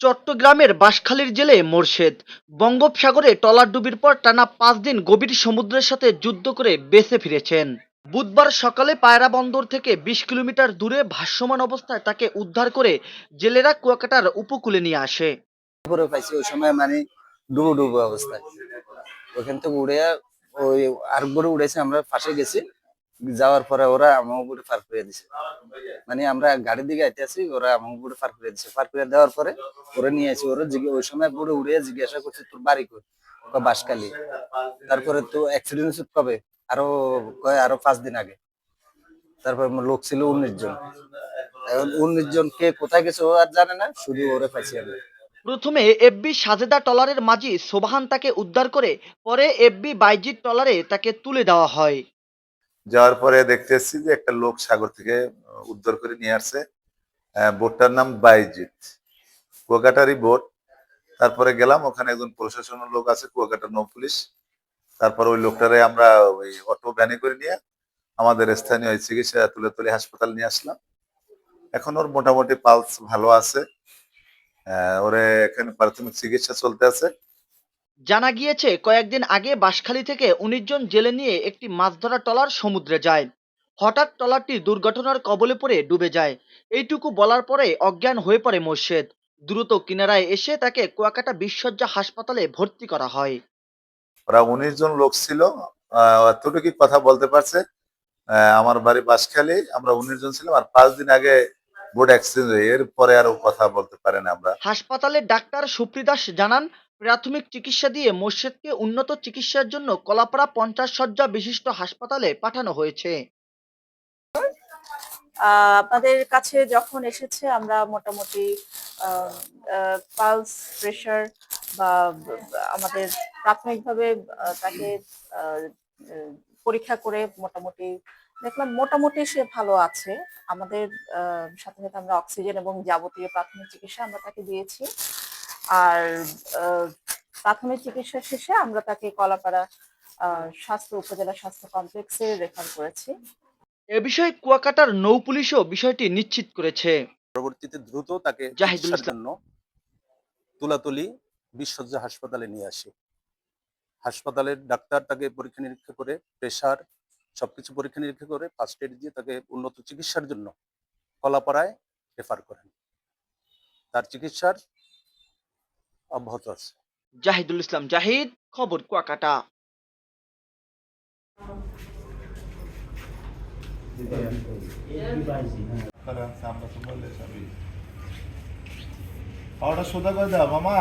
চট্টগ্রামের বাঁশখালীর জেলে মোরশেদ বঙ্গোপসাগরে ট্রলারডুবির পর টানা ৫ দিন গভীর সমুদ্রের সাথে যুদ্ধ করে বেঁচে ফিরেছেন। বুধবার সকালে পায়রা বন্দর থেকে ২০ কিলোমিটার দূরে ভাসমান অবস্থায় তাকে উদ্ধার করে জেলেরা কুয়াকাটার উপকূলে নিয়ে আসে। করে পাইছি ওই সময় মানে ডুবো ডুবো অবস্থায় ওখান থেকে উড়ে ওই আরেকবার উড়েছে, আমরা ফাঁসে গেছি। যাওয়ার পরে ওরা আমার উপরে পার করে দিছে, মানে আমরা গাড়ির দিকে আইতে আছি, ওরা আমার উপরে পার করে দিছে। পার করে দেওয়ার পরে ওরা নিয়ে আসি। ওরা ওই সময় পুরো উড়ে জিজ্ঞাসা করছে তোর বাড়ি কই, বাঁশখালী। তারপরে তো অ্যাক্সিডেন্ট কবে, আরো আরো 5 দিন আগে। তারপর লোক ছিল 19 জন। এখন 19 জন কে কোথায় গেছে ও আর জানে না, শুধু ওরে পাইছি আমরা। প্রথমে এফবি সাজেদা ট্রলারের মাঝি সোবহান তাকে উদ্ধার করে, পরে এফবি বাইজিৎ ট্রলারে তাকে তুলে দেওয়া হয়। যাওয়ার পরে দেখতে এসেছি যে একটা লোক সাগর থেকে উদ্ধার করে নিয়ে আসছে। বোটটার নাম বাইজিৎ, কুয়াকাটারই বোট। তারপরে গেলাম, ওখানে একজন প্রশাসনের লোক আছে, কুয়াকাটা নৌ পুলিশ। তারপর ওই লোকটারে আমরা ওই অটো ভ্যানে করে নিয়ে আমাদের স্থানীয় চিকিৎসা তুলে হাসপাতাল নিয়ে আসলাম। এখন ওর মোটামুটি পালস ভালো আছে। ওরে এখানে প্রাথমিক চিকিৎসা চলতে আছে। জানা গিয়েছে কয়েকদিন আগে বাঁশখালী থেকে ১৯ জন জেলে নিয়ে একটি মাছ ধরা ট্রলার সমুদ্রে যায়। হঠাৎ ট্রলারটি দুর্ঘটনার কবলে পড়ে ডুবে যায়। এইটুকু বলার পরে অজ্ঞান হয়ে পড়ে মোর্শেদ। দ্রুত কিনারায় এসে তাকে কুয়াকাটা বিশ্বজ্জা হাসপাতালে ভর্তি করা হয়। ওরা 19 জন লোক ছিল, এতটুকু কথা বলতে পারছে। আমার বাড়ি বাঁশখালী, আমরা 19 জন ছিলাম। আর 5 দিন আগে বোর্ড অ্যাক্সিডেন্ট হয়ে এর পরে আর কথা বলতে পারে না আমরা। হাসপাতালের ডাক্তার সুপ্রিদাস জানান, প্রাথমিক চিকিৎসা দিয়ে মোর্শেদকে উন্নত চিকিৎসার জন্য কলাপাড়া 50 শয্যা বিশিষ্ট হাসপাতালে পাঠানো হয়েছে। আপনাদের কাছে যখন এসেছে আমরা মোটামুটি পালস প্রেশার বা আমাদের প্রাথমিকভাবে তাকে আহ, আহ, পরীক্ষা করে মোটামুটি দেখলাম মোটামুটি সে ভালো আছে। আমাদের সাথে সাথে আমরা অক্সিজেন এবং যাবতীয় প্রাথমিক চিকিৎসা আমরা তাকে দিয়েছি। আর আহ, প্রাথমিক চিকিৎসা শেষে আমরা তাকে কলাপাড়া স্বাস্থ্য উপজেলা স্বাস্থ্য কমপ্লেক্সে রেফার করেছি। এ বিষয়ে কুয়াকাটার নৌ পুলিশও বিষয়টি নিশ্চিত করেছে। পরবর্তীতে দ্রুত তাকে জাহিদুল চিকিৎসার ইসলাম। জন্য তুলাতলি বিশ্বজ্জা হাসপাতালে নিয়ে আসে। হাসপাতালের ডাক্তার তাকে পরীক্ষা নিরীক্ষা করে প্রেশার সবকিছু পরীক্ষা নিরীক্ষা করে ফার্স্ট এড দিয়ে তাকে উন্নত চিকিৎসার জন্য কলাপাড়ায় রেফার করেন। তার চিকিৎসার অব্যাহত আছে। জাহিদুল ইসলাম জাহিদ, খবর কুয়াকাটা। সোজা করে দাও মামা।